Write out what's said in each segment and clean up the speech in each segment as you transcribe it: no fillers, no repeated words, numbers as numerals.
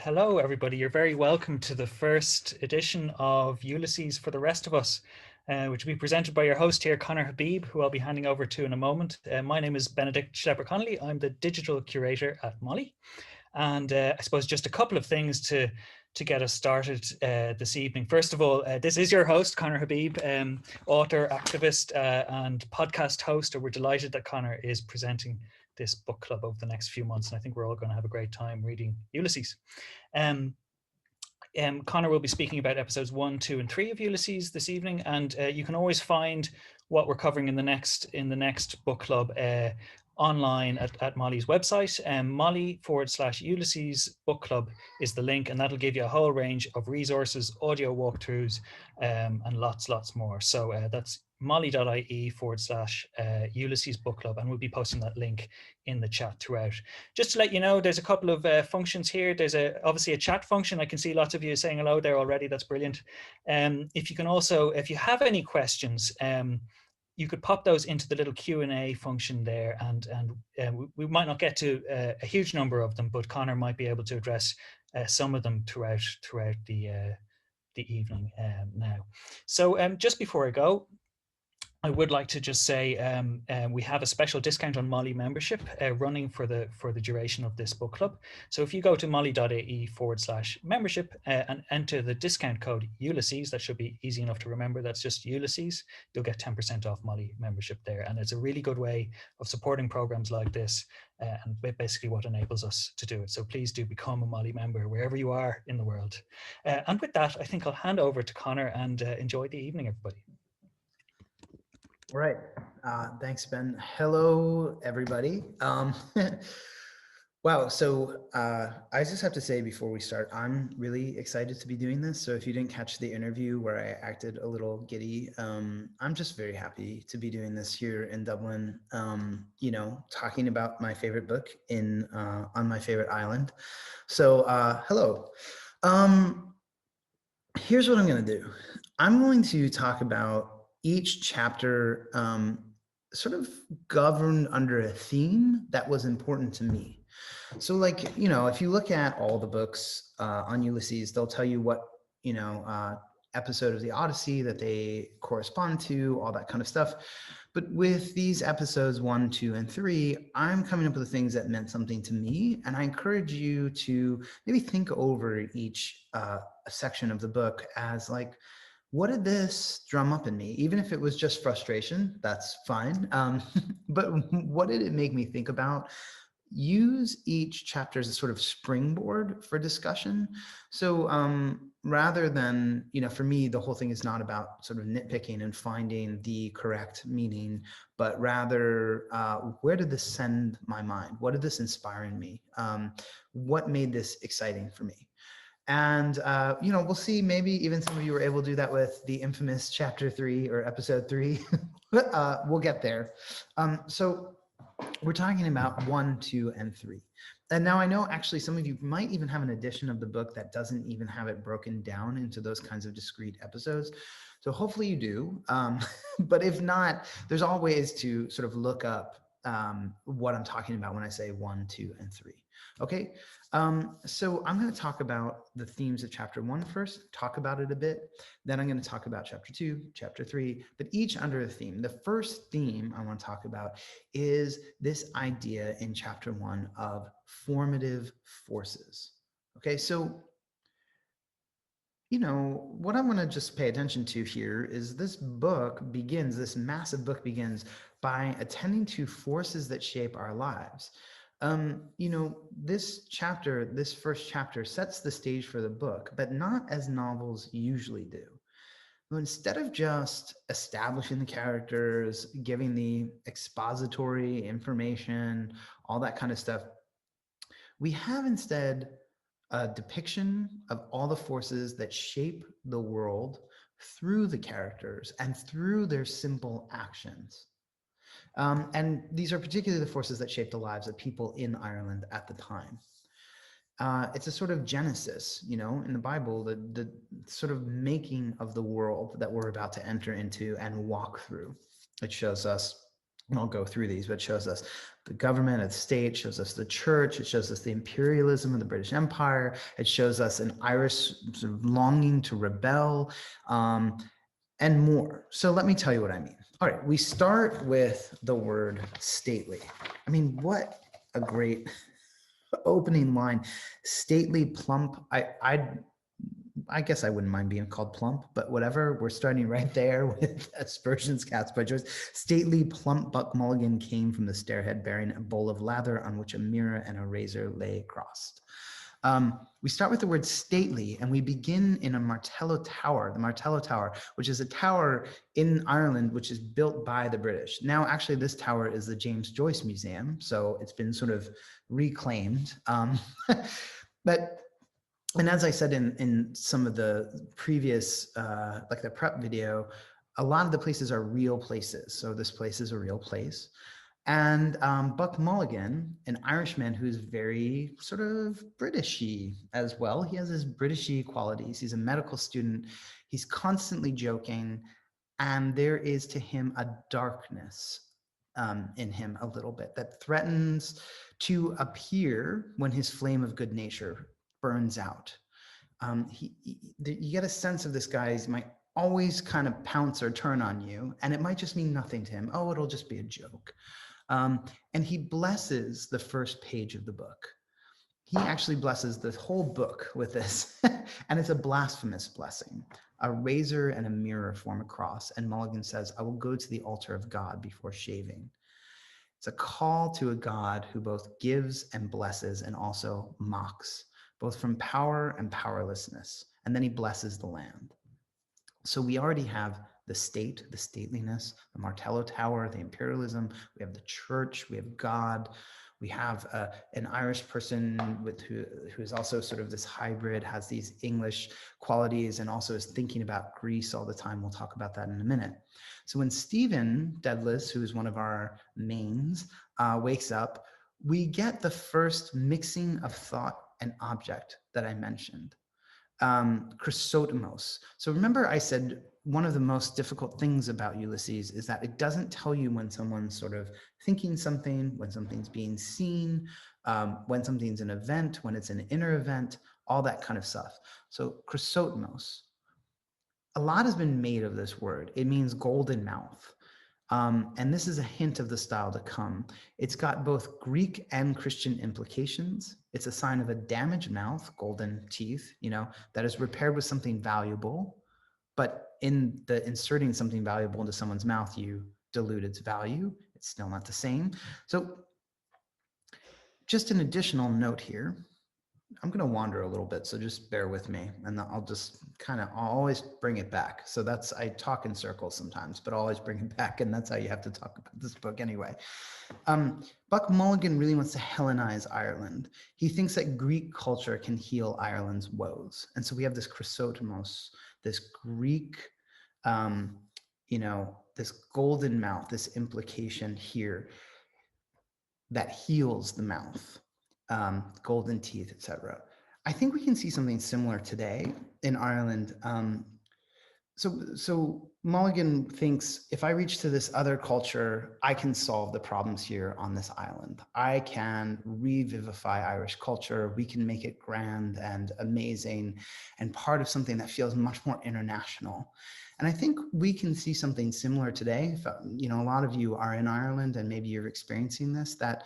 Hello, everybody. You're very welcome to the first edition of Ulysses for the Rest of Us, which will be presented by your host here, Conor Habib, who I'll be handing over to in a moment. My name is Benedict Schlepper-Connolly. I'm the digital curator at Molly. And I suppose just a couple of things to get us started this evening. First of all, this is your host, Conor Habib, author, activist, and podcast host. And we're delighted that Conor is presenting this book club over the next few months. And I think we're all going to have a great time reading Ulysses. Conor will be speaking about episodes 1, 2, and 3 of Ulysses this evening, and you can always find what we're covering in the next book club online at Molly's website. Molly/Ulysses book club is the link, and that'll give you a whole range of resources, audio walkthroughs, and lots more. So that's molly.ie/Ulysses book club, and we'll be posting that link in the chat throughout. Just to let you know, there's a couple of functions here. There's obviously a chat function. I can see lots of you saying hello there already. That's brilliant. If you have any questions, you could pop those into the little Q&A function there, and we might not get to a huge number of them, but Conor might be able to address some of them throughout the evening now. So just before I go, I would like to just say we have a special discount on Molly membership running for the duration of this book club. So if you go to molly.ie/membership and enter the discount code Ulysses, that should be easy enough to remember. That's just Ulysses. You'll get 10% off Molly membership there. And it's a really good way of supporting programs like this and basically what enables us to do it. So please do become a Molly member wherever you are in the world. And with that, I think I'll hand over to Conor and enjoy the evening, everybody. All right. Thanks, Ben. Hello, everybody. Wow. So I just have to say before we start, I'm really excited to be doing this. So if you didn't catch the interview where I acted a little giddy, I'm just very happy to be doing this here in Dublin, talking about my favorite book on my favorite island. So hello. Here's what I'm going to do. I'm going to talk about each chapter sort of governed under a theme that was important to me. So if you look at all the books on Ulysses, they'll tell you what, episode of the Odyssey that they correspond to, all that kind of stuff. But with these episodes 1, 2, and 3, I'm coming up with the things that meant something to me. And I encourage you to maybe think over each section of the book as what did this drum up in me? Even if it was just frustration, that's fine. But what did it make me think about? Use each chapter as a sort of springboard for discussion. So rather than, for me, the whole thing is not about sort of nitpicking and finding the correct meaning, but rather where did this send my mind? What did this inspire in me? What made this exciting for me? And, we'll see, maybe even some of you were able to do that with the infamous chapter 3 or episode 3. We'll get there. So we're talking about 1, 2, and 3. And now I know actually some of you might even have an edition of the book that doesn't even have it broken down into those kinds of discrete episodes. So hopefully you do. But if not, there's all ways to sort of look up what I'm talking about when I say 1, 2, and 3. Okay, so I'm going to talk about the themes of chapter 1 first, talk about it a bit. Then I'm going to talk about chapter 2, chapter 3, but each under a theme. The first theme I want to talk about is this idea in chapter 1 of formative forces. Okay, so what I want to just pay attention to here is this massive book begins by attending to forces that shape our lives. This first chapter sets the stage for the book, but not as novels usually do. Instead of just establishing the characters, giving the expository information, all that kind of stuff, we have instead a depiction of all the forces that shape the world through the characters and through their simple actions. And these are particularly the forces that shape the lives of people in Ireland at the time. It's a sort of genesis, in the Bible, the sort of making of the world that we're about to enter into and walk through. It shows us and I'll go through these, but it shows us the government, the state, shows us the church, it shows us the imperialism of the British Empire, it shows us an Irish sort of longing to rebel, and more. So let me tell you what I mean. All right, we start with the word stately. I mean, what a great opening line. Stately, plump. I guess I wouldn't mind being called plump, but whatever. We're starting right there with aspersions cast by Joyce. Stately, plump Buck Mulligan came from the stairhead bearing a bowl of lather on which a mirror and a razor lay crossed. We start with the word stately, and we begin in a Martello Tower, the Martello Tower, which is a tower in Ireland, which is built by the British. Now, actually, this tower is the James Joyce Museum, so it's been sort of reclaimed. And as I said in some of the previous, like the prep video, a lot of the places are real places. So this place is a real place. And Buck Mulligan, an Irishman who's very sort of Britishy as well. He has his Britishy qualities. He's a medical student. He's constantly joking. And there is to him a darkness in him a little bit that threatens to appear when his flame of good nature burns out. You get a sense of this guy, he might always kind of pounce or turn on you, and it might just mean nothing to him. Oh, it'll just be a joke. And he blesses the first page of the book. He actually blesses the whole book with this, and it's a blasphemous blessing. A razor and a mirror form a cross, and Mulligan says, I will go to the altar of God before shaving. It's a call to a God who both gives and blesses and also mocks, both from power and powerlessness. And then he blesses the land. So we already have the state, the stateliness, the Martello Tower, the imperialism. We have the church, we have God. We have an Irish person who is also sort of this hybrid, has these English qualities, and also is thinking about Greece all the time. We'll talk about that in a minute. So when Stephen Dedalus, who is one of our mains, wakes up, we get the first mixing of thought and object that I mentioned. Chrysotomos. So remember I said one of the most difficult things about Ulysses is that it doesn't tell you when someone's sort of thinking something, when something's being seen, when something's an event, when it's an inner event, all that kind of stuff. So chrysotomos. A lot has been made of this word. It means golden mouth. And this is a hint of the style to come. It's got both Greek and Christian implications. It's a sign of a damaged mouth, golden teeth, that is repaired with something valuable. But in the inserting something valuable into someone's mouth, you dilute its value. It's still not the same. So just an additional note here. I'm going to wander a little bit, so just bear with me, and I'll just I'll always bring it back. So I talk in circles sometimes, but I'll always bring it back, and that's how you have to talk about this book anyway. Buck Mulligan really wants to Hellenize Ireland. He thinks that Greek culture can heal Ireland's woes. And so we have this chrysotomos, this Greek, this golden mouth, this implication here that heals the mouth. Golden teeth, etc. I think we can see something similar today in Ireland. So Mulligan thinks if I reach to this other culture, I can solve the problems here on this island. I can revivify Irish culture. We can make it grand and amazing and part of something that feels much more international. And I think we can see something similar today. If, a lot of you are in Ireland and maybe you're experiencing this, that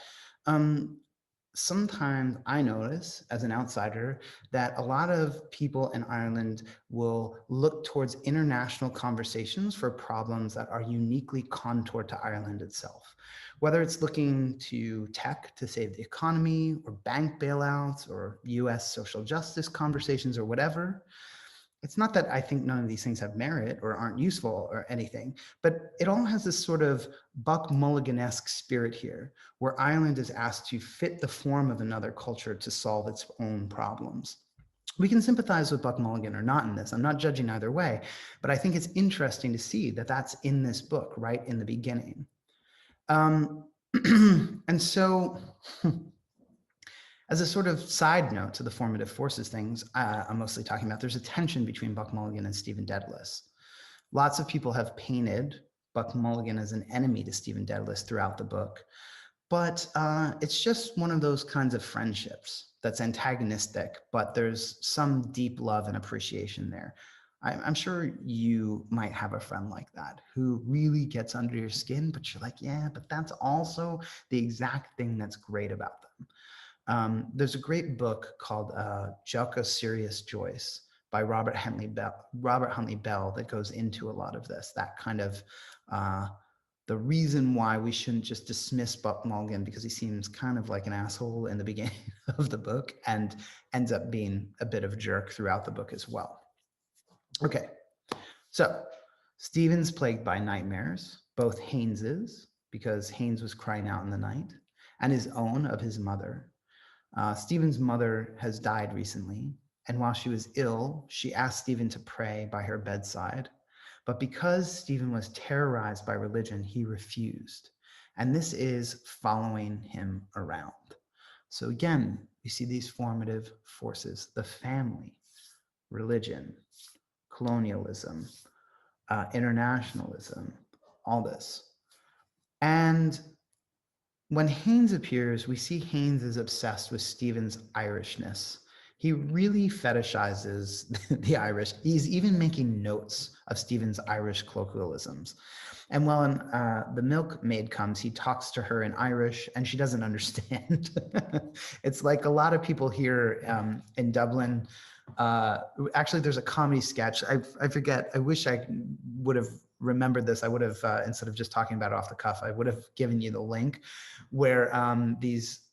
sometimes I notice as an outsider that a lot of people in Ireland will look towards international conversations for problems that are uniquely contoured to Ireland itself. Whether it's looking to tech to save the economy, or bank bailouts, or US social justice conversations, or whatever. It's not that I think none of these things have merit or aren't useful or anything, but it all has this sort of Buck Mulligan-esque spirit here, where Ireland is asked to fit the form of another culture to solve its own problems. We can sympathize with Buck Mulligan or not in this. I'm not judging either way, but I think it's interesting to see that that's in this book right in the beginning. And so, as a sort of side note to the formative forces things I'm mostly talking about, there's a tension between Buck Mulligan and Stephen Dedalus. Lots of people have painted Buck Mulligan as an enemy to Stephen Dedalus throughout the book. But it's just one of those kinds of friendships that's antagonistic, but there's some deep love and appreciation there. I'm sure you might have a friend like that who really gets under your skin, but you're like, yeah, but that's also the exact thing that's great about them. There's a great book called Jocko Serious Joyce by Robert Huntley Bell that goes into a lot of this, that kind of uh, the reason why we shouldn't just dismiss Buck Mulligan because he seems kind of like an asshole in the beginning of the book and ends up being a bit of a jerk throughout the book as well. Okay, so Stephen's plagued by nightmares, both Haynes's, because Haynes was crying out in the night, and his own of his mother. Stephen's mother has died recently, and while she was ill, she asked Stephen to pray by her bedside. But because Stephen was terrorized by religion, he refused. And this is following him around. So again, we see these formative forces, the family, religion, colonialism, internationalism, all this. And when Haynes appears, we see Haynes is obsessed with Stephen's Irishness. He really fetishizes the Irish. He's even making notes of Stephen's Irish colloquialisms. And when the milkmaid comes, he talks to her in Irish, and she doesn't understand. It's like a lot of people here in Dublin. Actually, there's a comedy sketch. I forget. I wish I would have remembered this. I would have, instead of just talking about it off the cuff, I would have given you the link where these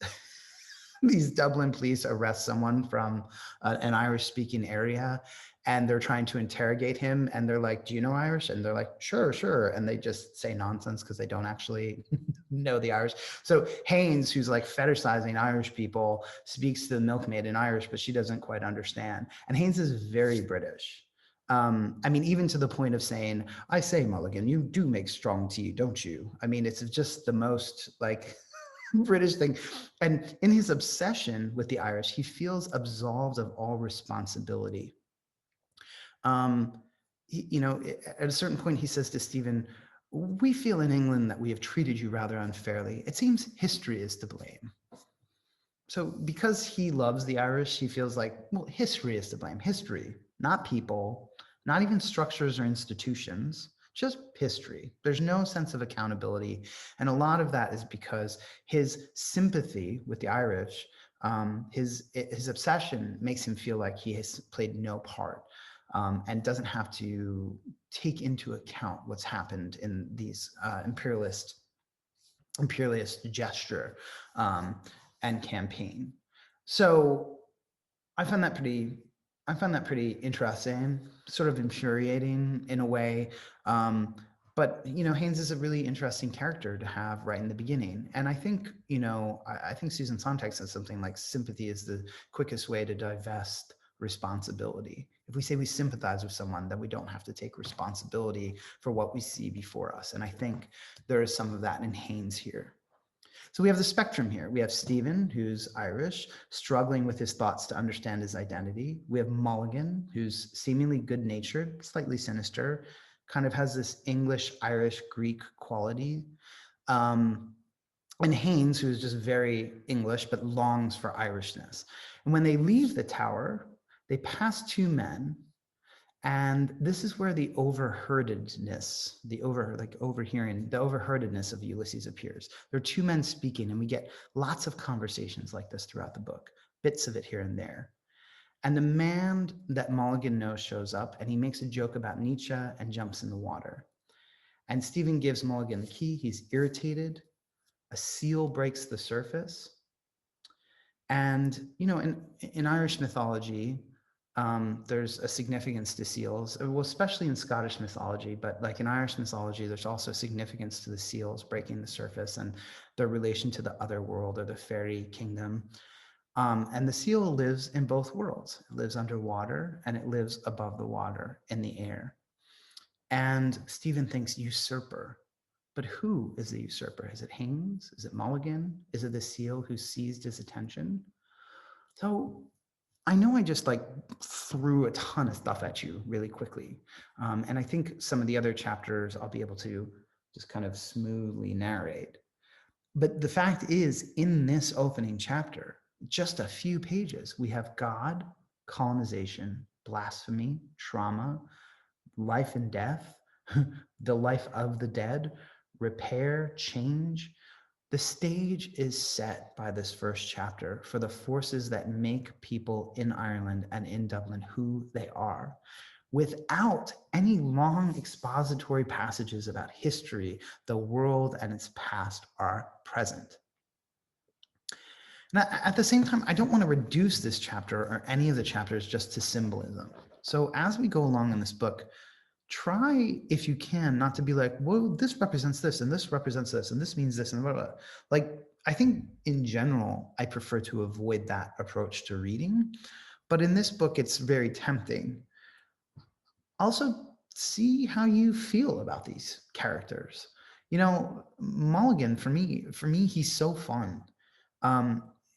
these Dublin police arrest someone from an Irish speaking area, and they're trying to interrogate him, and they're like, do you know Irish? And they're like, sure, sure. And they just say nonsense because they don't actually know the Irish. So Haynes, who's like fetishizing Irish people, speaks to the milkmaid in Irish, but she doesn't quite understand. And Haynes is very British. I mean, even to the point of saying, I say, Mulligan, you do make strong tea, don't you? I mean, it's just the most like British thing. And in his obsession with the Irish, he feels absolved of all responsibility. At a certain point, he says to Stephen, we feel in England that we have treated you rather unfairly. It seems history is to blame. So because he loves the Irish, he feels like, well, history is to blame. History, not people, not even structures or institutions, just history. There's no sense of accountability. And a lot of that is because his sympathy with the Irish, his obsession makes him feel like he has played no part. And doesn't have to take into account what's happened in these imperialist gesture and campaign. So I found that pretty interesting, sort of infuriating in a way. But Haynes is a really interesting character to have right in the beginning. And I think, I think Susan Sontag says something like sympathy is the quickest way to divest responsibility. If we say we sympathize with someone, then we don't have to take responsibility for what we see before us. And I think there is some of that in Haynes here. So we have the spectrum here. We have Stephen, who's Irish, struggling with his thoughts to understand his identity. We have Mulligan, who's seemingly good-natured, slightly sinister, kind of has this English, Irish, Greek quality. And Haynes, who's just very English, but longs for Irishness. And when they leave the tower, they pass two men. And this is where the overheardedness, overhearing, the overheardedness of Ulysses appears. There are two men speaking, and we get lots of conversations like this throughout the book, bits of it here and there. And the man that Mulligan knows shows up, and he makes a joke about Nietzsche and jumps in the water. And Stephen gives Mulligan the key. He's irritated. A seal breaks the surface. And, in Irish mythology, there's a significance to seals, well, especially in Scottish mythology, but like in Irish mythology, there's also significance to the seals breaking the surface and their relation to the other world or the fairy kingdom. And the seal lives in both worlds. It lives underwater and it lives above the water in the air. And Stephen thinks usurper. But who is the usurper? Is it Haynes? Is it Mulligan? Is it the seal who seized his attention? So I know I just threw a ton of stuff at you really quickly. And I think some of the other chapters I'll be able to just kind of smoothly narrate. But the fact is, in this opening chapter, just a few pages, we have God, colonization, blasphemy, trauma, life and death, the life of the dead, repair, change. The stage is set by this first chapter for the forces that make people in Ireland and in Dublin who they are, without any long expository passages about history. The world and its past are present. And at the same time, I don't want to reduce this chapter or any of the chapters just to symbolism. So as we go along in this book, try, if you can, not to be like, well, this represents this and this represents this and this means this and blah, blah. Like, I think in general, I prefer to avoid that approach to reading. But in this book, it's very tempting. Also, see how you feel about these characters. You know, Mulligan, for me, he's so fun.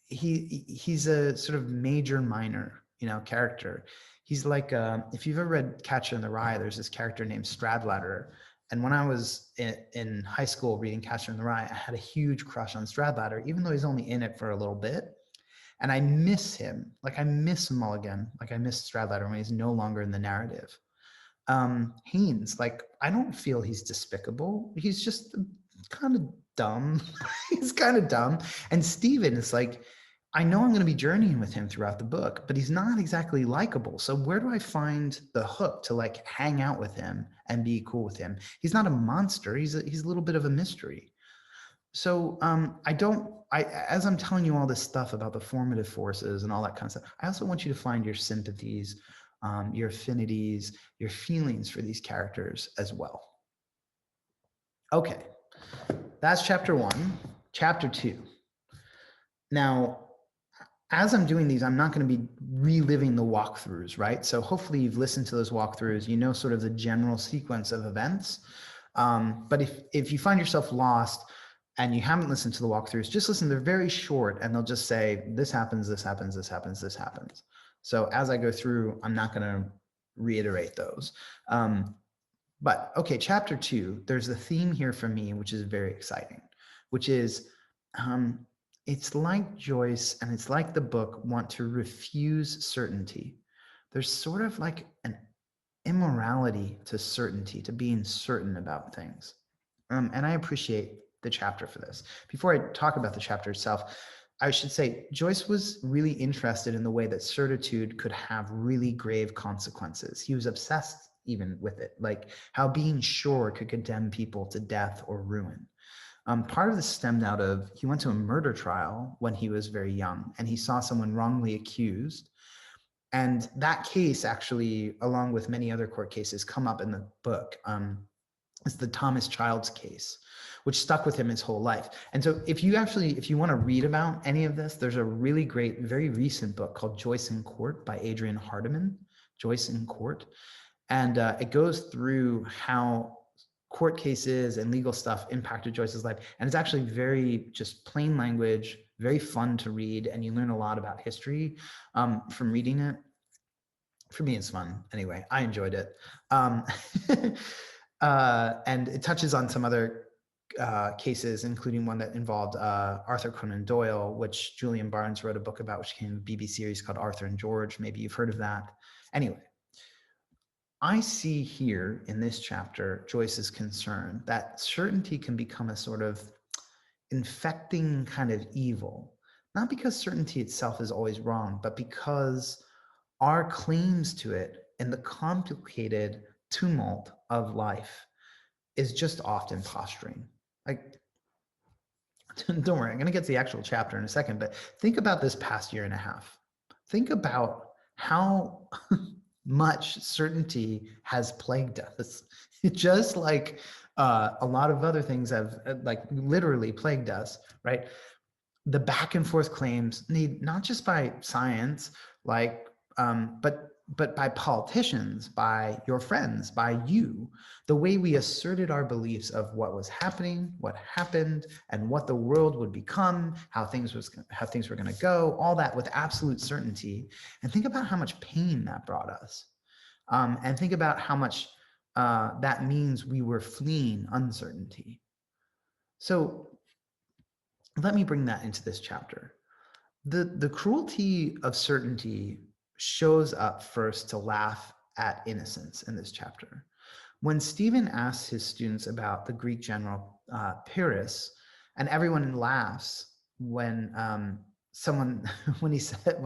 He's a sort of major minor, you know, character. He's like, if you've ever read Catcher in the Rye, there's this character named Stradlater. And when I was in high school reading Catcher in the Rye, I had a huge crush on Stradlater, even though he's only in it for a little bit. And I miss him. Like, I miss Mulligan. Like, I miss Stradlater when he's no longer in the narrative. Haynes, like, I don't feel he's despicable. He's just kind of dumb. He's kind of dumb. And Stephen is like, I know I'm going to be journeying with him throughout the book, but he's not exactly likable. So where do I find the hook to like hang out with him and be cool with him? He's not a monster. He's a little bit of a mystery. So as I'm telling you all this stuff about the formative forces and all that kind of stuff, I also want you to find your sympathies, your affinities, your feelings for these characters as well. Okay, that's chapter 1. Chapter 2. Now, as I'm doing these, I'm not going to be reliving the walkthroughs, right? So hopefully you've listened to those walkthroughs, you know sort of the general sequence of events. But if you find yourself lost and you haven't listened to the walkthroughs, just listen. They're very short, and they'll just say, this happens, this happens, this happens, this happens. So as I go through, I'm not going to reiterate those. But okay, chapter 2, there's a theme here for me, which is very exciting, which is it's like Joyce and it's like the book want to refuse certainty. There's sort of like an immorality to certainty, to being certain about things. And I appreciate the chapter for this. Before I talk about the chapter itself, I should say Joyce was really interested in the way that certitude could have really grave consequences. He was obsessed even with it, like how being sure could condemn people to death or ruin. Part of this stemmed out of, he went to a murder trial when he was very young, and he saw someone wrongly accused. And that case actually, along with many other court cases, come up in the book. It's the Thomas Childs case, which stuck with him his whole life. And so if you want to read about any of this, there's a really great, very recent book called Joyce in Court by Adrian Hardiman, Joyce in Court. And it goes through how court cases and legal stuff impacted Joyce's life. And it's actually very just plain language, very fun to read. And you learn a lot about history from reading it. For me, it's fun. Anyway, I enjoyed it. And it touches on some other cases, including one that involved Arthur Conan Doyle, which Julian Barnes wrote a book about, which became a BBC series called Arthur and George. Maybe you've heard of that. Anyway, I see here in this chapter Joyce's concern that certainty can become a sort of infecting kind of evil, not because certainty itself is always wrong, but because our claims to it in the complicated tumult of life is just often posturing. Like, don't worry, I'm going to get to the actual chapter in a second, but think about this past year and a half. Think about how much certainty has plagued us. Just like a lot of other things have like literally plagued us, right? The back and forth claims need not just by science, like, but by politicians, by your friends, by you, the way we asserted our beliefs of what was happening, what happened, and what the world would become, how things were going to go, all that with absolute certainty. And think about how much pain that brought us. And think about how much that means we were fleeing uncertainty. So let me bring that into this chapter. The cruelty of certainty shows up first to laugh at innocence in this chapter. When Stephen asks his students about the Greek general Pyrrhus, and everyone laughs when someone when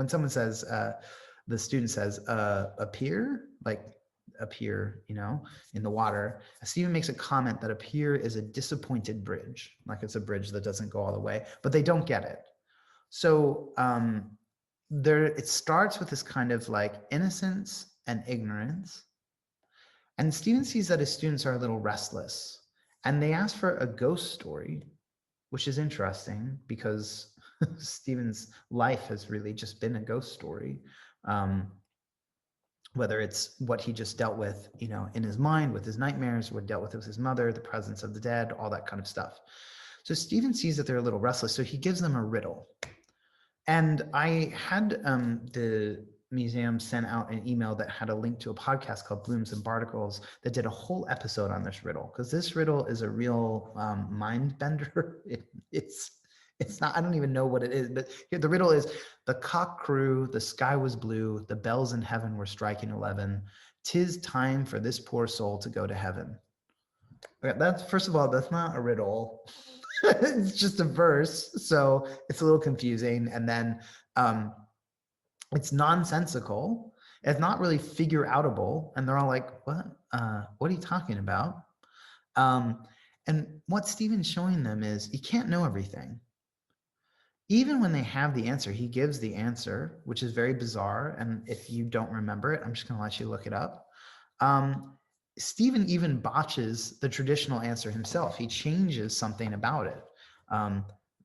someone says the student says appear, like appear, in the water. Stephen makes a comment that appear is a disappointed bridge, like it's a bridge that doesn't go all the way, but they don't get it. So it starts with this kind of like innocence and ignorance. And Stephen sees that his students are a little restless, and they ask for a ghost story, which is interesting because Stephen's life has really just been a ghost story. Whether it's what he just dealt with, in his mind with his nightmares, what dealt with his mother, the presence of the dead, all that kind of stuff. So Stephen sees that they're a little restless, so he gives them a riddle. And I had the museum sent out an email that had a link to a podcast called Blooms and Barnacles that did a whole episode on this riddle, because this riddle is a real mind bender. It's not, I don't even know what it is, but here, the riddle is: the cock crew, the sky was blue, the bells in heaven were striking 11. 'Tis time for this poor soul to go to heaven. Okay, that's, first of all, that's not a riddle. It's just a verse, so it's a little confusing. And then it's nonsensical. It's not really figure outable, and they're all like, "What? What are you talking about?" And what Stephen's showing them is you can't know everything. Even when they have the answer, he gives the answer, which is very bizarre. And if you don't remember it, I'm just going to let you look it up. Stephen even botches the traditional answer himself. He changes something about it.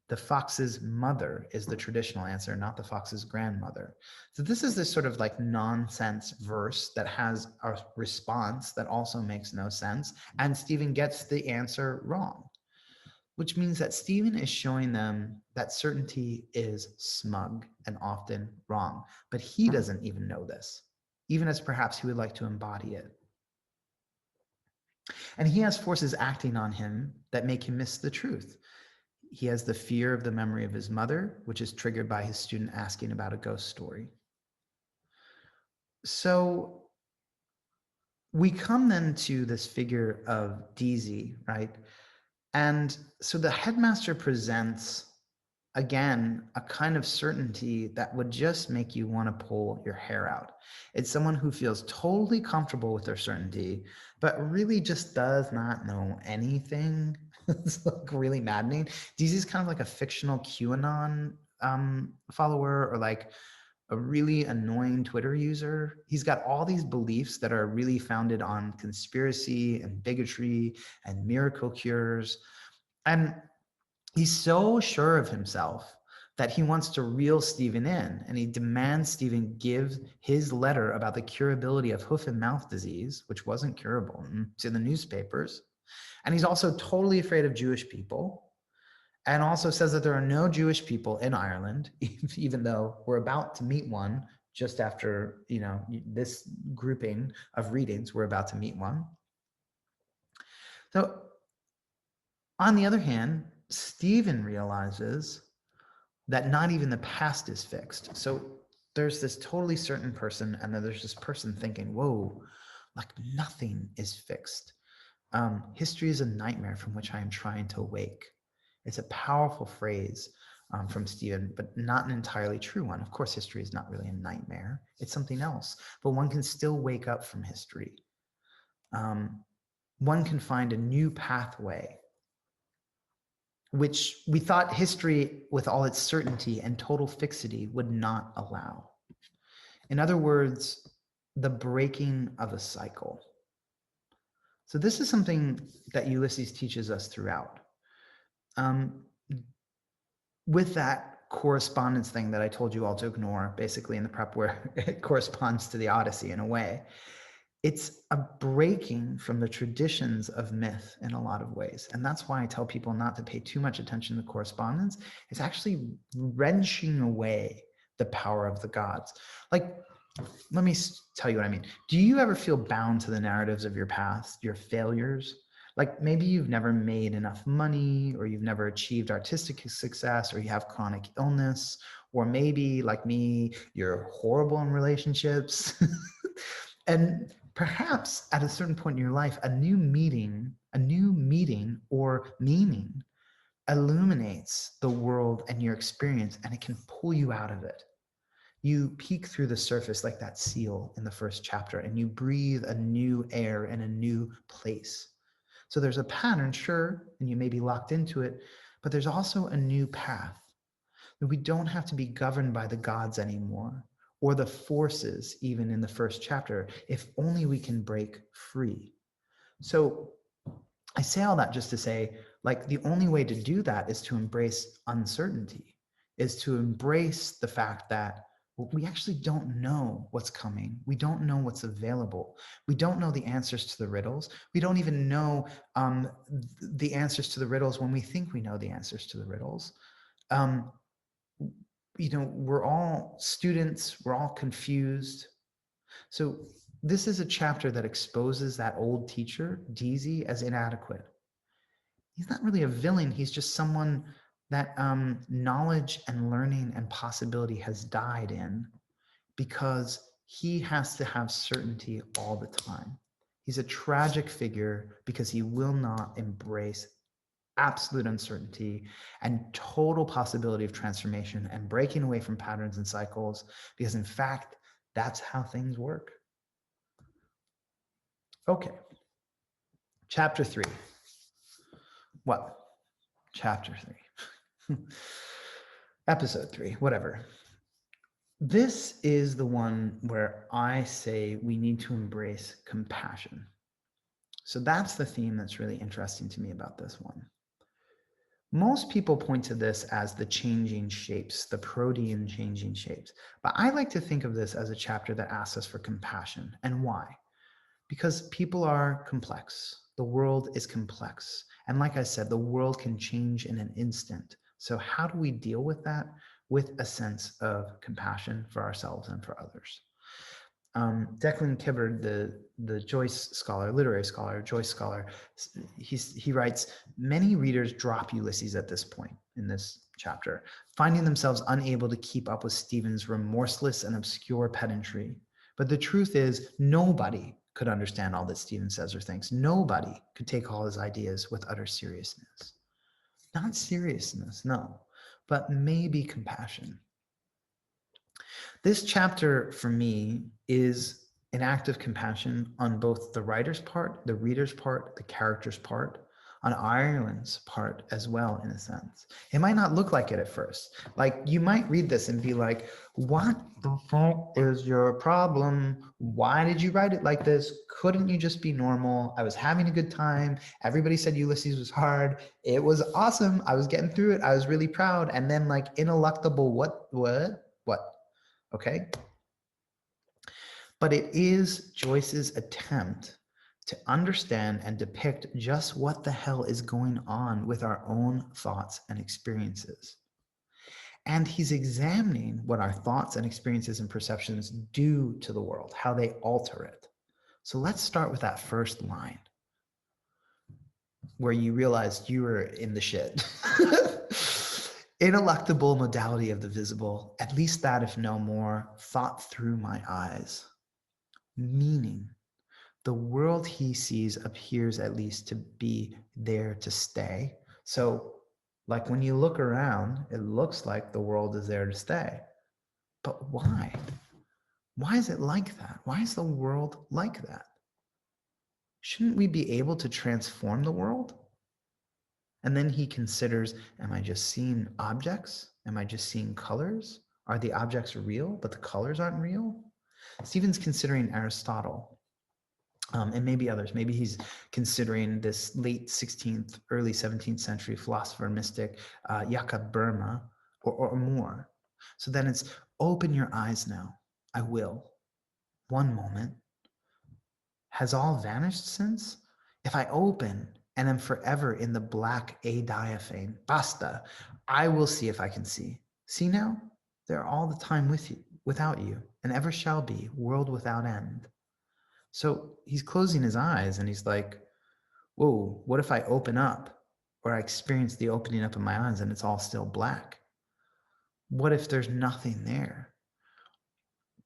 The fox's mother is the traditional answer, not the fox's grandmother. So this is this sort of like nonsense verse that has a response that also makes no sense. And Stephen gets the answer wrong, which means that Stephen is showing them that certainty is smug and often wrong. But he doesn't even know this, even as perhaps he would like to embody it. And he has forces acting on him that make him miss the truth. He has the fear of the memory of his mother, which is triggered by his student asking about a ghost story. So we come then to this figure of DZ, right? And so the headmaster presents, again, a kind of certainty that would just make you want to pull your hair out. It's someone who feels totally comfortable with their certainty, but really just does not know anything. It's like really maddening. DZ is kind of like a fictional QAnon follower, or like a really annoying Twitter user. He's got all these beliefs that are really founded on conspiracy and bigotry and miracle cures. And he's so sure of himself that he wants to reel Stephen in, and he demands Stephen give his letter about the curability of hoof and mouth disease, which wasn't curable, to the newspapers. And he's also totally afraid of Jewish people, and also says that there are no Jewish people in Ireland, even though we're about to meet one just after, this grouping of readings, we're about to meet one. So on the other hand, Stephen realizes that not even the past is fixed. So there's this totally certain person, and then there's this person thinking, whoa, like nothing is fixed. History is a nightmare from which I am trying to wake. It's a powerful phrase from Stephen, but not an entirely true one. Of course, history is not really a nightmare. It's something else, but one can still wake up from history. One can find a new pathway, which we thought history, with all its certainty and total fixity, would not allow. In other words, the breaking of a cycle. So this is something that Ulysses teaches us throughout. With that correspondence thing that I told you all to ignore, basically in the prep, where it corresponds to the Odyssey in a way, it's a breaking from the traditions of myth in a lot of ways. And that's why I tell people not to pay too much attention to correspondence. It's actually wrenching away the power of the gods. Like, let me tell you what I mean. Do you ever feel bound to the narratives of your past, your failures? Like maybe you've never made enough money, or you've never achieved artistic success, or you have chronic illness, or maybe like me, you're horrible in relationships. And perhaps at a certain point in your life, a new meeting or meaning illuminates the world and your experience, and it can pull you out of it. You peek through the surface like that seal in the first chapter, and you breathe a new air in a new place. So there's a pattern, sure, and you may be locked into it, but there's also a new path. We don't have to be governed by the gods anymore, or the forces, even in the first chapter, if only we can break free. So I say all that just to say, like, the only way to do that is to embrace uncertainty, is to embrace the fact that we actually don't know what's coming. We don't know what's available. We don't know the answers to the riddles. We don't even know the answers to the riddles when we think we know the answers to the riddles. We're all students, we're all confused. So this is a chapter that exposes that old teacher, DZ, as inadequate. He's not really a villain. He's just someone that knowledge and learning and possibility has died in, because he has to have certainty all the time. He's a tragic figure because he will not embrace absolute uncertainty and total possibility of transformation and breaking away from patterns and cycles, because in fact, that's how things work. Okay. Chapter 3. What? Chapter 3. Episode 3, whatever. This is the one where I say we need to embrace compassion. So that's the theme that's really interesting to me about this one. Most people point to this as the changing shapes, the protean changing shapes. But I like to think of this as a chapter that asks us for compassion. And why? Because people are complex. The world is complex. And like I said, the world can change in an instant. So how do we deal with that? With a sense of compassion for ourselves and for others. Declan Kibbard, the Joyce scholar, literary scholar, Joyce scholar, he writes, many readers drop Ulysses at this point in this chapter, finding themselves unable to keep up with Stephen's remorseless and obscure pedantry. But the truth is, nobody could understand all that Stephen says or thinks. Nobody could take all his ideas with utter seriousness. Not seriousness, no, but maybe compassion. This chapter for me is an act of compassion on both the writer's part, the reader's part, the character's part, on Ireland's part as well, in a sense. It might not look like it at first. Like, you might read this and be like, what the fuck is your problem? Why did you write it like this? Couldn't you just be normal? I was having a good time. Everybody said Ulysses was hard. It was awesome. I was getting through it. I was really proud. And then, like, ineluctable, what? Okay. But it is Joyce's attempt to understand and depict just what the hell is going on with our own thoughts and experiences. And he's examining what our thoughts and experiences and perceptions do to the world, how they alter it. So let's start with that first line where you realized you were in the shit. Ineluctable modality of the visible, at least that if no more, thought through my eyes. Meaning, the world he sees appears at least to be there to stay. So, like, when you look around, it looks like the world is there to stay. But why? Why is it like that? Why is the world like that? Shouldn't we be able to transform the world? And then he considers, am I just seeing objects? Am I just seeing colors? Are the objects real, but the colors aren't real? Stephen's considering Aristotle, and maybe others. Maybe he's considering this late 16th, early 17th century philosopher and mystic, Jakob Burma, or more. So then it's, open your eyes now. I will. One moment. Has all vanished since? If I open and am forever in the black adiaphane, basta, I will see if I can see. See now? They're all the time with you. without you, and ever shall be, world without end. So he's closing his eyes and he's like, whoa, what if I open up, or I experience the opening up of my eyes and it's all still black? What if there's nothing there?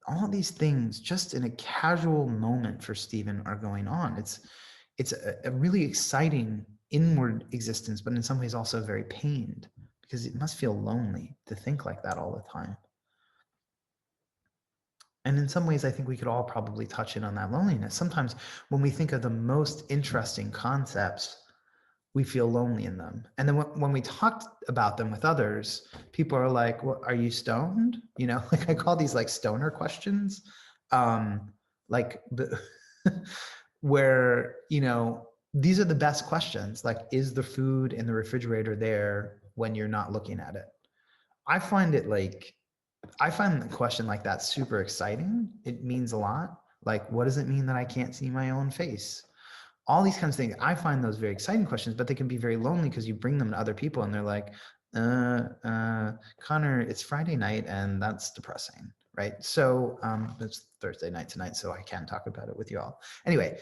All these things just in a casual moment for Stephen are going on. It's a really exciting inward existence, but in some ways also very pained, because it must feel lonely to think like that all the time. And in some ways, I think we could all probably touch in on that loneliness. Sometimes when we think of the most interesting concepts, we feel lonely in them. And then when we talked about them with others, people are like, well, are you stoned? You know, like I call these like stoner questions. Like the where, you know, these are the best questions. Like, is the food in the refrigerator there when you're not looking at it? I find it like, I find a question like that super exciting. It means a lot. Like, what does it mean that I can't see my own face? All these kinds of things. I find those very exciting questions, but they can be very lonely because you bring them to other people and they're like, Connor, it's Friday night and that's depressing, right? So it's Thursday night tonight, so I can't talk about it with you all. Anyway,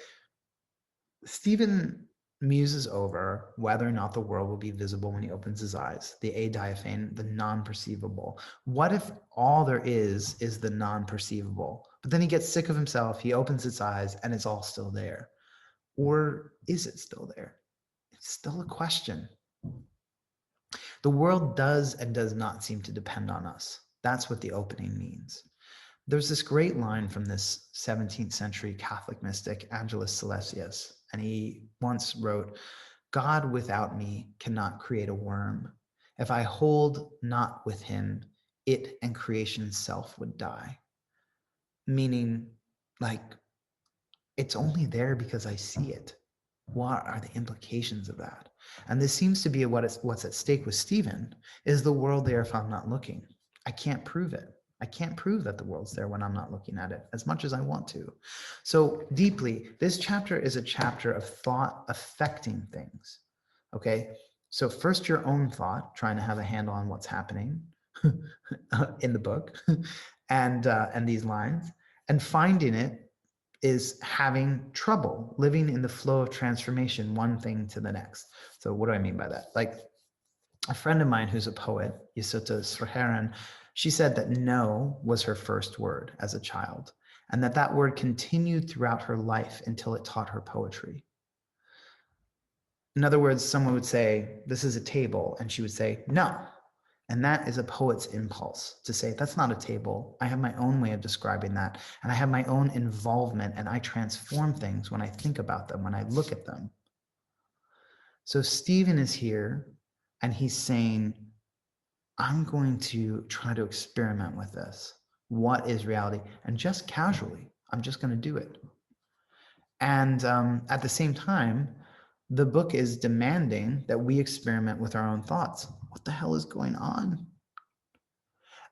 Stephen muses over whether or not the world will be visible when he opens his eyes, the adiaphane, the non-perceivable. What if all there is the non-perceivable? But then he gets sick of himself, he opens his eyes, and it's all still there. Or is it still there? It's still a question. The world does and does not seem to depend on us. That's what the opening means. There's this great line from this 17th century Catholic mystic, Angelus Silesius, and he once wrote, God without me cannot create a worm. If I hold not with him, it and creation self would die. Meaning, like, it's only there because I see it. What are the implications of that? And this seems to be what's at stake with Stephen, is the world there if I'm not looking. I can't prove it. I can't prove that the world's there when I'm not looking at it, as much as I want to. So deeply, this chapter is a chapter of thought affecting things. Okay? So first your own thought, trying to have a handle on what's happening in the book and these lines, and finding it is having trouble living in the flow of transformation, one thing to the next. So what do I mean by that? Like a friend of mine who's a poet, Yasuta Sriharan, she said that no was her first word as a child, and that word continued throughout her life until it taught her poetry. In other words, someone would say, this is a table, and she would say, no. And that is a poet's impulse to say, that's not a table. I have my own way of describing that. And I have my own involvement, and I transform things when I think about them, when I look at them. So Stephen is here, and he's saying, I'm going to try to experiment with this. What is reality? And just casually, I'm just going to do it. And at the same time, the book is demanding that we experiment with our own thoughts. What the hell is going on?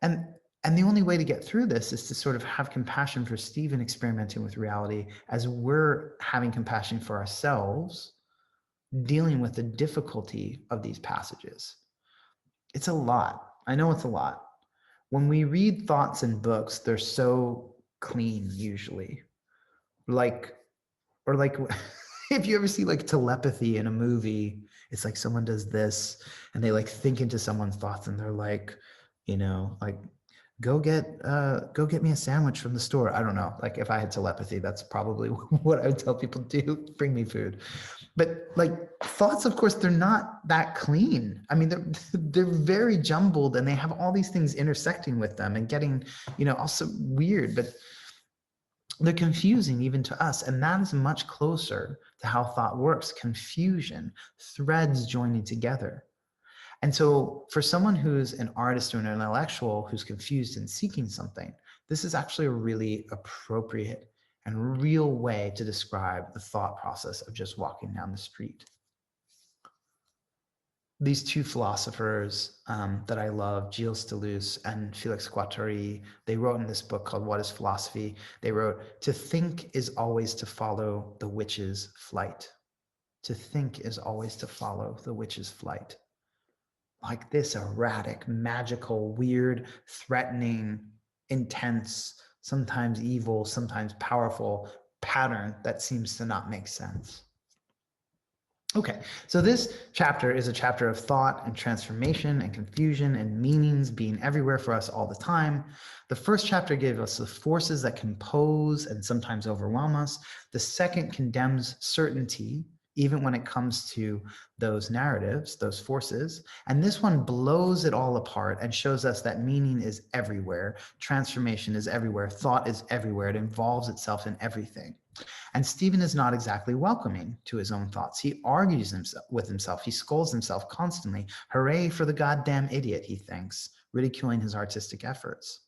And the only way to get through this is to sort of have compassion for Stephen experimenting with reality as we're having compassion for ourselves, dealing with the difficulty of these passages. It's a lot. I know it's a lot. When we read thoughts in books, they're so clean usually. Like, or like if you ever see like telepathy in a movie, it's like someone does this and they like think into someone's thoughts and they're like, you know, like go get me a sandwich from the store. I don't know. Like if I had telepathy, that's probably what I would tell people to do. Bring me food. But like thoughts, of course, they're not that clean. I mean, they're very jumbled and they have all these things intersecting with them and getting, you know, also weird, but they're confusing even to us. And that is much closer to how thought works. Confusion, threads joining together. And so for someone who's an artist or an intellectual who's confused and seeking something, this is actually a really appropriate and real way to describe the thought process of just walking down the street. These two philosophers that I love, Gilles Deleuze and Felix Guattari, they wrote in this book called What is Philosophy? They wrote, to think is always to follow the witch's flight. To think is always to follow the witch's flight. Like this erratic, magical, weird, threatening, intense, sometimes evil, sometimes powerful pattern that seems to not make sense. Okay, so this chapter is a chapter of thought and transformation and confusion and meanings being everywhere for us all the time. The first chapter gave us the forces that compose and sometimes overwhelm us. The second condemns certainty, even when it comes to those narratives, those forces. And this one blows it all apart and shows us that meaning is everywhere, transformation is everywhere, thought is everywhere, it involves itself in everything. And Stephen is not exactly welcoming to his own thoughts. He argues with himself. He scolds himself constantly. Hooray for the goddamn idiot, he thinks, ridiculing his artistic efforts.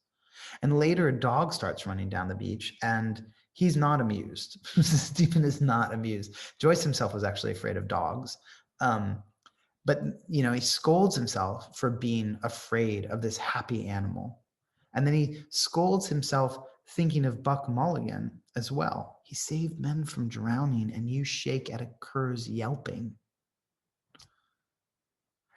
And later, a dog starts running down the beach, and he's not amused. Stephen is not amused. Joyce himself was actually afraid of dogs. But he scolds himself for being afraid of this happy animal. And then he scolds himself thinking of Buck Mulligan as well. He saved men from drowning, and you shake at a cur's yelping.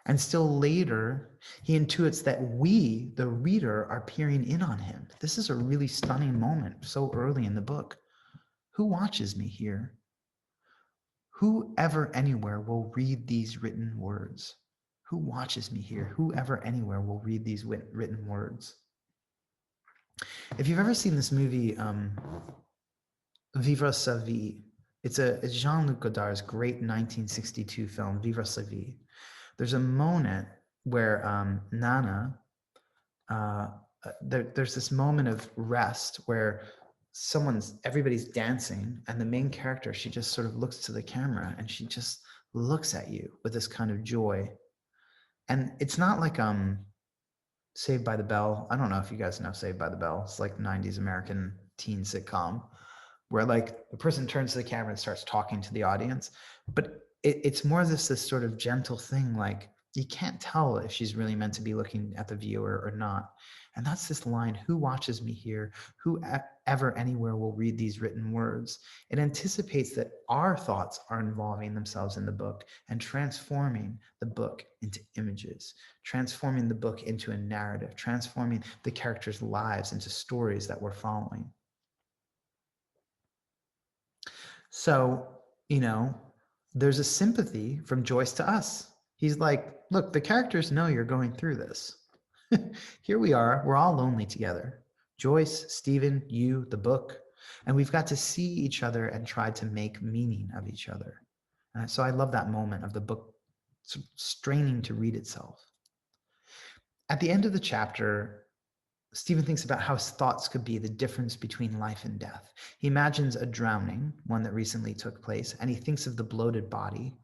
And still later, he intuits that we, the reader, are peering in on him. This is a really stunning moment so early in the book. Who watches me here? Who ever anywhere will read these written words? Who watches me here? Whoever anywhere will read these written words. If you've ever seen this movie, Vivre sa vie, it's Jean-Luc Godard's great 1962 film, Vivre sa vie. There's a moment where Nana, there's this moment of rest where everybody's dancing, and the main character, she just sort of looks to the camera and she just looks at you with this kind of joy. And it's not like Saved by the Bell. I don't know if you guys know Saved by the Bell. It's like 90s American teen sitcom where like the person turns to the camera and starts talking to the audience. But it's more this sort of gentle thing, like you can't tell if she's really meant to be looking at the viewer or not. And that's this line, who watches me here? Who ever anywhere will read these written words? It anticipates that our thoughts are involving themselves in the book and transforming the book into images, transforming the book into a narrative, transforming the characters' lives into stories that we're following. So, there's a sympathy from Joyce to us. He's like, look, the characters know you're going through this. Here we are, we're all lonely together. Joyce, Stephen, you, the book, and we've got to see each other and try to make meaning of each other. And so I love that moment of the book straining to read itself. At the end of the chapter, Stephen thinks about how his thoughts could be the difference between life and death. He imagines a drowning, one that recently took place, and he thinks of the bloated body.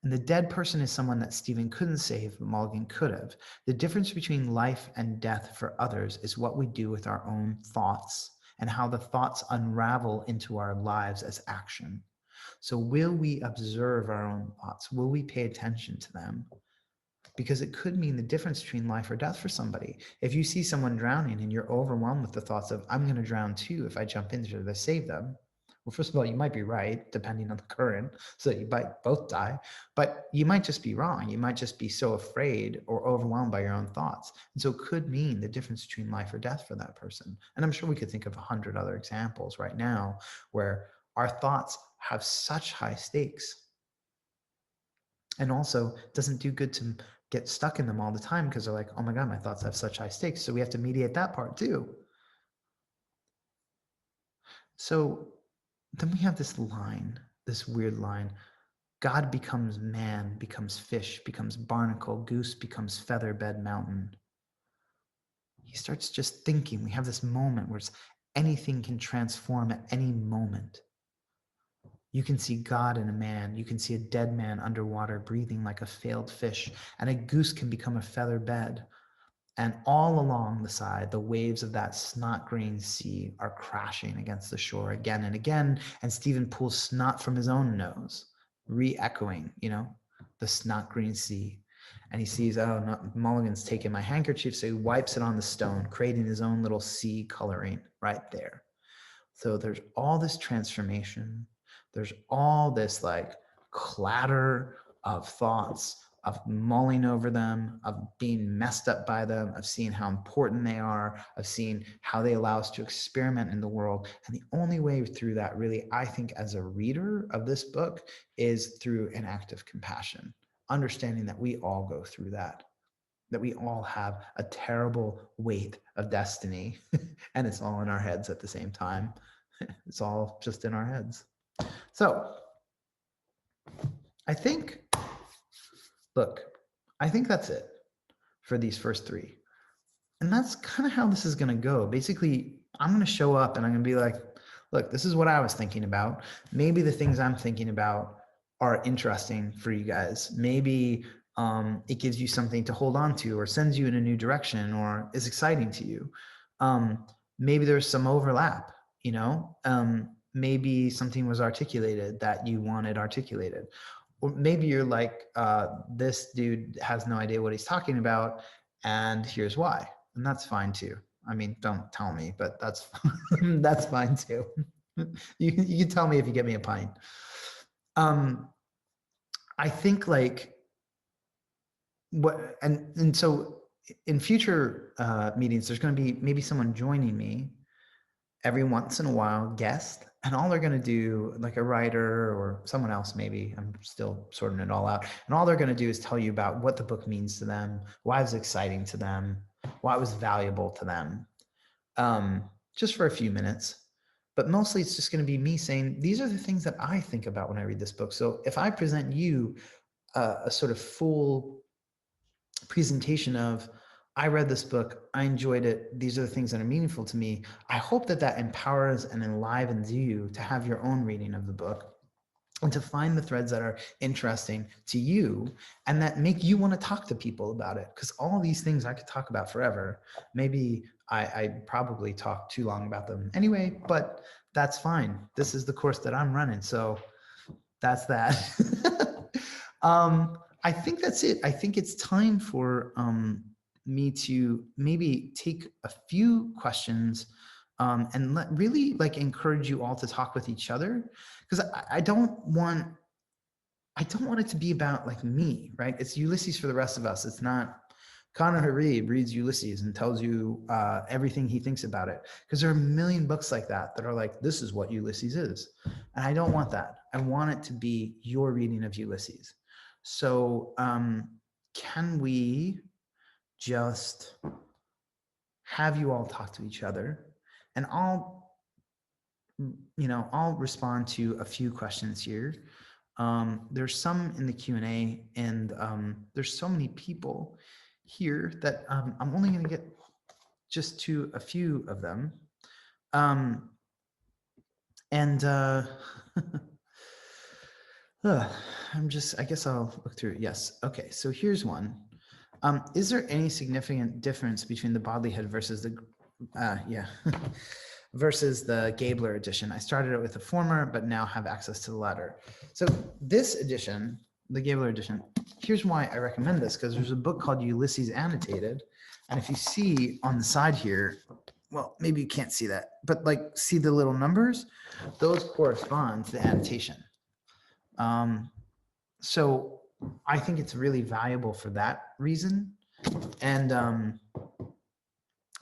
And the dead person is someone that Stephen couldn't save, but Mulligan could have. The difference between life and death for others is what we do with our own thoughts and how the thoughts unravel into our lives as action. So will we observe our own thoughts? Will we pay attention to them? Because it could mean the difference between life or death for somebody. If you see someone drowning and you're overwhelmed with the thoughts of, I'm going to drown too if I jump into it to save them. Well, first of all, you might be right, depending on the current, so that you might both die, but you might just be wrong. You might just be so afraid or overwhelmed by your own thoughts. And so it could mean the difference between life or death for that person. And I'm sure we could think of 100 other examples right now where our thoughts have such high stakes. And also, it doesn't do good to get stuck in them all the time because they're like, oh my God, my thoughts have such high stakes. So we have to mediate that part too. So then we have this line, this weird line. God becomes man, becomes fish, becomes barnacle, goose becomes featherbed mountain. He starts just thinking. We have this moment where anything can transform at any moment. You can see God in a man. You can see a dead man underwater breathing like a failed fish, and a goose can become a feather bed. And all along the side, the waves of that snot green sea are crashing against the shore again and again. And Stephen pulls snot from his own nose, re-echoing, the snot green sea. And he sees, oh, no, Mulligan's taken my handkerchief. So he wipes it on the stone, creating his own little sea coloring right there. So there's all this transformation. There's all this like clatter of thoughts, of mulling over them, of being messed up by them, of seeing how important they are, of seeing how they allow us to experiment in the world. And the only way through that, really, I think, as a reader of this book, is through an act of compassion, understanding that we all go through that we all have a terrible weight of destiny, and it's all in our heads at the same time. It's all just in our heads. So I think, look, I think that's it for these first three. And that's kind of how this is going to go. Basically, I'm going to show up and I'm going to be like, look, this is what I was thinking about. Maybe the things I'm thinking about are interesting for you guys. Maybe it gives you something to hold on to, or sends you in a new direction, or is exciting to you. Maybe there's some overlap, you know, maybe something was articulated that you wanted articulated. Or maybe you're like, this dude has no idea what he's talking about, and here's why. And that's fine too. I mean, don't tell me, but that's that's fine too. You can tell me if you get me a pint. I think like what, and so in future meetings, there's going to be maybe someone joining me every once in a while, guest, and all they're going to do, like a writer or someone else, maybe, I'm still sorting it all out, and all they're going to do is tell you about what the book means to them, why it was exciting to them, why it was valuable to them, just for a few minutes. But mostly it's just going to be me saying, these are the things that I think about when I read this book. So if I present you a sort of full presentation of, I read this book, I enjoyed it, these are the things that are meaningful to me, I hope that that empowers and enlivens you to have your own reading of the book and to find the threads that are interesting to you and that make you want to talk to people about it. Because all these things I could talk about forever. Maybe I probably talk too long about them anyway, but that's fine. This is the course that I'm running, so that's that. I think that's it. I think it's time for me to maybe take a few questions and really like encourage you all to talk with each other, because I don't want it to be about like me, right? It's Ulysses for the rest of us. It's not Connor Harib reads Ulysses and tells you everything he thinks about it, because there are a million books like that that are like, this is what Ulysses is. And I don't want that. I want it to be your reading of Ulysses. So can we just have you all talk to each other, and I'll respond to a few questions here. There's some in the Q&A, and there's so many people here that I'm only going to get just to a few of them. I guess I'll look through it. Yes. Okay. So here's one. Is there any significant difference between the Bodley Head versus the, versus the Gabler edition? I started it with the former, but now have access to the latter. So this edition, the Gabler edition, here's why I recommend this, because there's a book called Ulysses Annotated. And if you see on the side here, well, maybe you can't see that, but like, see the little numbers? Those correspond to the annotation. So I think it's really valuable for that reason. And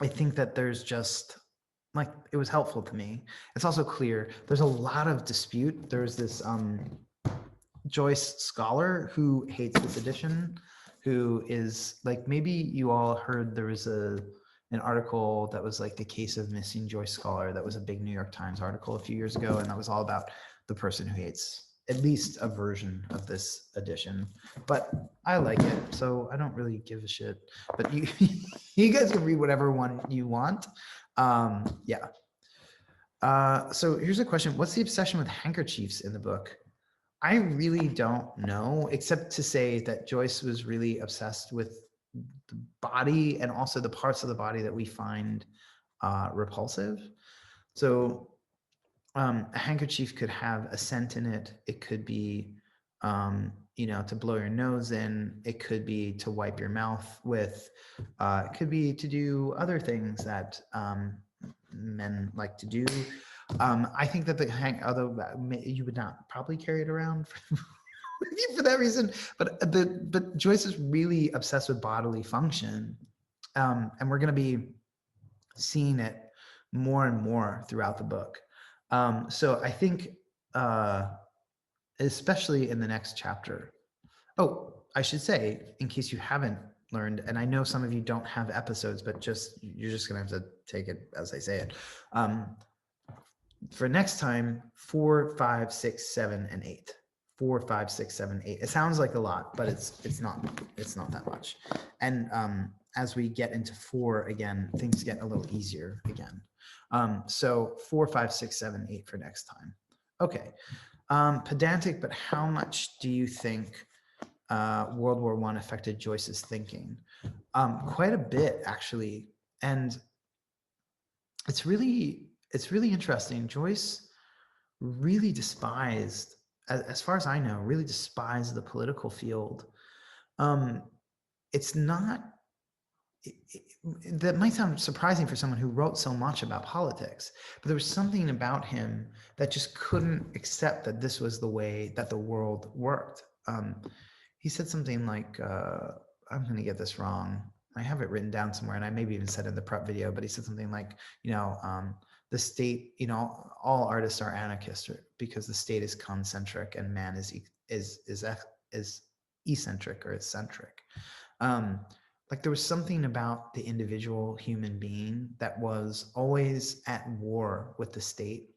I think that there's just, like, it was helpful to me. It's also clear there's a lot of dispute. There's this Joyce scholar who hates this edition, who is like, maybe you all heard there was an article that was like the case of missing Joyce scholar. That was a big New York Times article a few years ago, and that was all about the person who hates at least a version of this edition. But I like it, so I don't really give a shit. But you you guys can read whatever one you want. Yeah. So here's a question. What's the obsession with handkerchiefs in the book? I really don't know, except to say that Joyce was really obsessed with the body and also the parts of the body that we find repulsive. So a handkerchief could have a scent in it. It could be, to blow your nose in. It could be to wipe your mouth with. It could be to do other things that men like to do. I think that although you would not probably carry it around with you for that reason. But Joyce is really obsessed with bodily function, and we're going to be seeing it more and more throughout the book. So I think, especially in the next chapter. Oh, I should say, in case you haven't learned, and I know some of you don't have episodes, but you're just gonna have to take it as I say it. For next time, 4, 5, 6, 7, and 8. 4, 5, 6, 7, 8. It sounds like a lot, but it's not that much. And as we get into 4 again, things get a little easier again. So 4, 5, 6, 7, 8 for next time. Okay. Pedantic, but how much do you think World War I affected Joyce's thinking? Quite a bit, actually. And it's really interesting. Joyce really despised, as far as I know, really despised the political field. It's not, that might sound surprising for someone who wrote so much about politics, but there was something about him that just couldn't accept that this was the way that the world worked. He said something like, I'm going to get this wrong. I have it written down somewhere, and I maybe even said in the prep video, but he said something like, the state, all artists are anarchists because the state is concentric and man is eccentric or eccentric. Like there was something about the individual human being that was always at war with the state.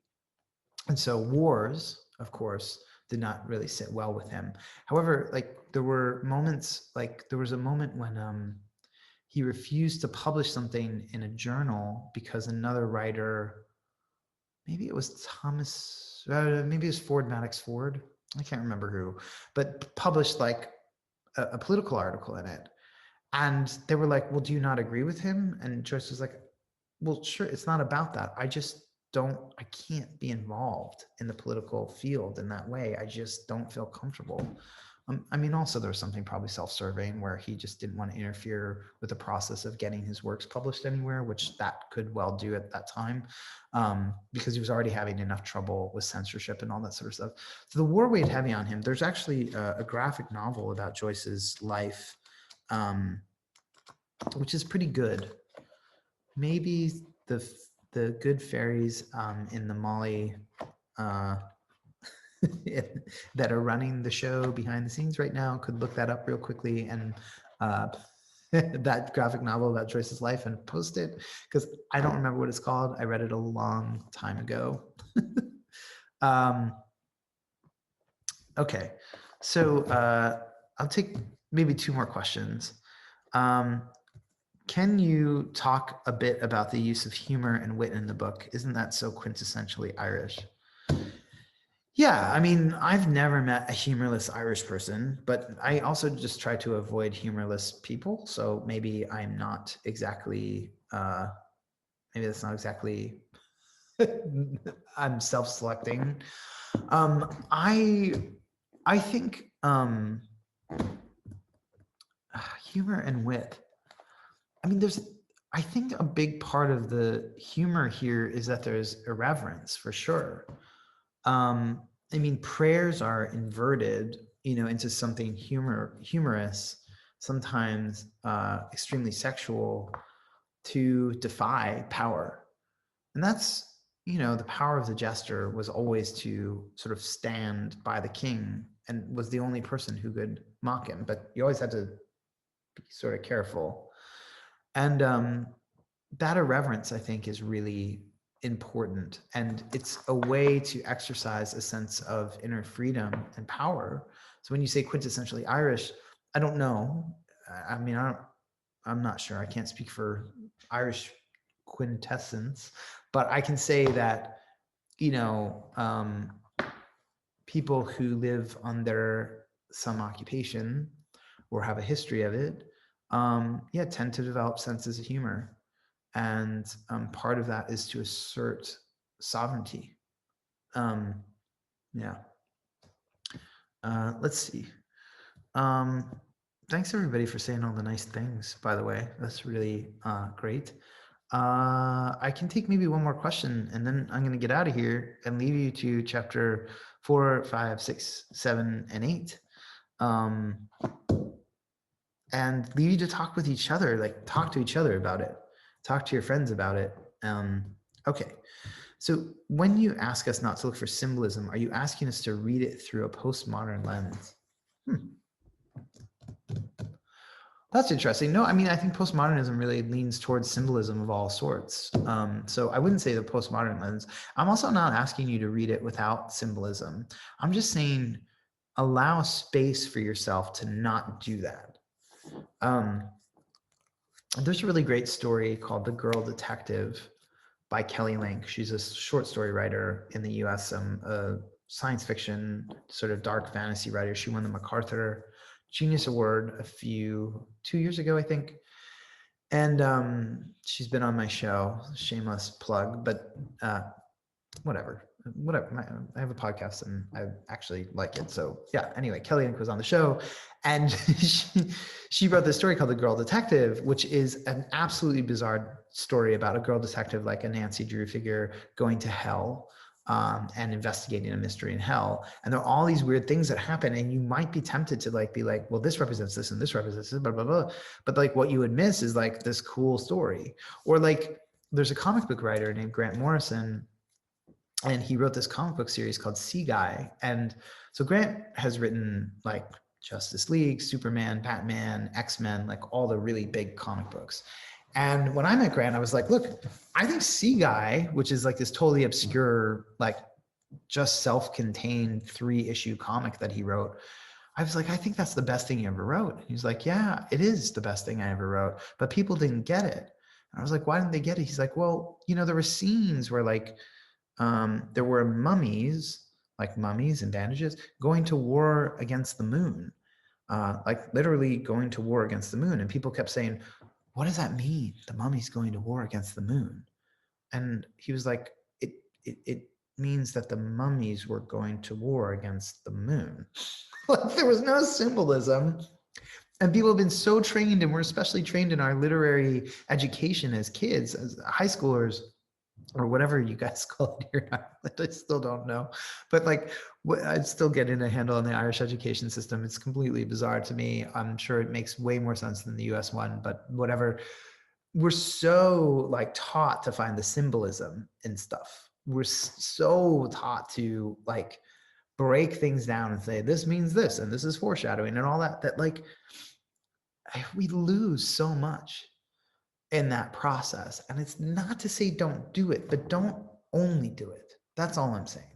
And so wars, of course, did not really sit well with him. However, like there were moments, like there was a moment when he refused to publish something in a journal because another writer, maybe it was maybe it was Ford Maddox Ford, I can't remember who, but published like a political article in it. And they were like, well, do you not agree with him? And Joyce was like, well, sure, it's not about that. I can't be involved in the political field in that way. I just don't feel comfortable. I mean, also there was something probably self-serving where he just didn't want to interfere with the process of getting his works published anywhere, which that could well do at that time, because he was already having enough trouble with censorship and all that sort of stuff. So the war weighed heavy on him. There's actually a graphic novel about Joyce's life, which is pretty good. Maybe the good fairies in the Molly that are running the show behind the scenes right now could look that up real quickly and that graphic novel about Joyce's life and post it, because I don't remember what it's called. I read it a long time ago. Okay, so I'll take maybe 2 more questions. Can you talk a bit about the use of humor and wit in the book? Isn't that so quintessentially Irish? Yeah, I mean, I've never met a humorless Irish person, but I also just try to avoid humorless people. So maybe I'm not exactly, maybe that's not exactly, I'm self-selecting. I think humor and wit, I mean, I think a big part of the humor here is that there's irreverence for sure. I mean, prayers are inverted, into something humorous, sometimes extremely sexual, to defy power. And that's, the power of the jester was always to sort of stand by the king and was the only person who could mock him. But you always had to be sort of careful. And that irreverence, I think, is really important. And it's a way to exercise a sense of inner freedom and power. So when you say quintessentially Irish, I don't know. I mean, I'm not sure. I can't speak for Irish quintessence, but I can say that, people who live under some occupation or have a history of it, tend to develop senses of humor. And part of that is to assert sovereignty. Let's see. Thanks everybody for saying all the nice things, by the way. That's really great. I can take maybe one more question and then I'm going to get out of here and leave you to chapter 4, 5, 6, 7, and 8. and leave you to talk with each other, like talk to each other about it, talk to your friends about it. Okay. So when you ask us not to look for symbolism, are you asking us to read it through a postmodern lens? That's interesting. No, I mean, I think postmodernism really leans towards symbolism of all sorts. So I wouldn't say the postmodern lens. I'm also not asking you to read it without symbolism. I'm just saying allow space for yourself to not do that. There's a really great story called The Girl Detective by Kelly Link. She's a short story writer in the US, a science fiction, sort of dark fantasy writer. She won the MacArthur Genius Award 2 years ago, I think. And she's been on my show, shameless plug, but whatever. I have a podcast and I actually like it. So yeah, anyway, Kelly Link was on the show, and she wrote this story called The Girl Detective, which is an absolutely bizarre story about a girl detective, like a Nancy Drew figure, going to hell and investigating a mystery in hell. And there are all these weird things that happen, and you might be tempted to like be like, well, this represents this and this represents this, blah, blah, blah. But like what you would miss is like this cool story. Or like there's a comic book writer named Grant Morrison, and he wrote this comic book series called Sea Guy. And so Grant has written like Justice League, Superman, Batman, X-Men, like all the really big comic books. And when I met Grant, I was like, look, I think Sea Guy, which is like this totally obscure, like just self-contained 3-issue comic that he wrote, I was like, I think that's the best thing he ever wrote. He's like, yeah, it is the best thing I ever wrote, but people didn't get it. And I was like, why didn't they get it? He's like, well, you know, there were scenes where like there were mummies, like mummies and bandages, going to war against the moon, like literally going to war against the moon. And people kept saying, what does that mean? The mummy's going to war against the moon. And he was like, it means that the mummies were going to war against the moon. Like there was no symbolism. And people have been so trained, and we're especially trained in our literary education as kids, as high schoolers, or whatever you guys call it here in Ireland. I still don't know. But like, I'd still getting a handle on the Irish education system. It's completely bizarre to me. I'm sure it makes way more sense than the US one, but whatever. We're so like taught to find the symbolism in stuff. We're so taught to like break things down and say, this means this, and this is foreshadowing and all that, that like we lose so much in that process. And it's not to say don't do it, but don't only do it. That's all I'm saying.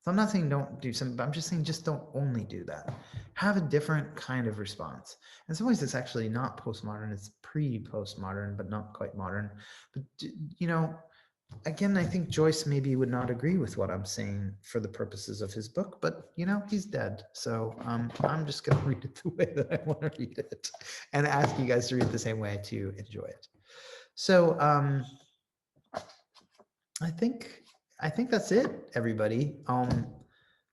So I'm not saying don't do something, but I'm just saying just don't only do that. Have a different kind of response. In some ways, it's actually not postmodern. It's pre-postmodern, but not quite modern. But, you know, again, I think Joyce maybe would not agree with what I'm saying for the purposes of his book, but you know, he's dead. So I'm just going to read it the way that I want to read it and ask you guys to read it the same way to enjoy it. So I think that's it, everybody.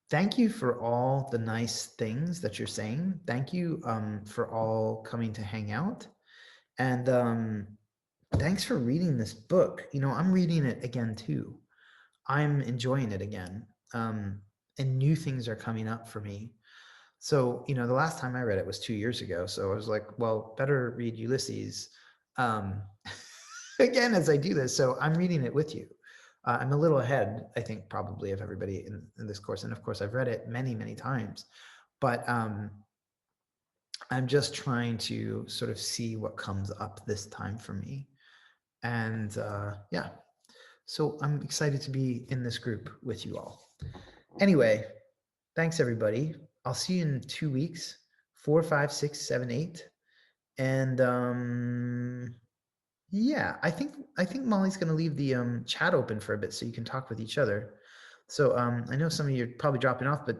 Thank you for all the nice things that you're saying. Thank you for all coming to hang out. And thanks for reading this book. You know, I'm reading it again too. I'm enjoying it again. And new things are coming up for me. So, you know, the last time I read it was 2 years ago. So I was like, well, better read Ulysses again as I do this. So I'm reading it with you. I'm a little ahead, I think, probably of everybody in this course. And of course, I've read it many, many times. But I'm just trying to sort of see what comes up this time for me. And yeah, so I'm excited to be in this group with you all. Anyway, thanks, everybody. I'll see you in 2 weeks, 4, 5, 6, 7, 8. And yeah, I think Molly's going to leave the chat open for a bit so you can talk with each other. So I know some of you are probably dropping off, but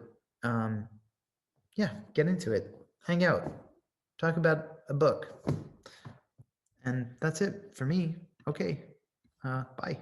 yeah, get into it. Hang out. Talk about a book. And that's it for me. Okay. Bye.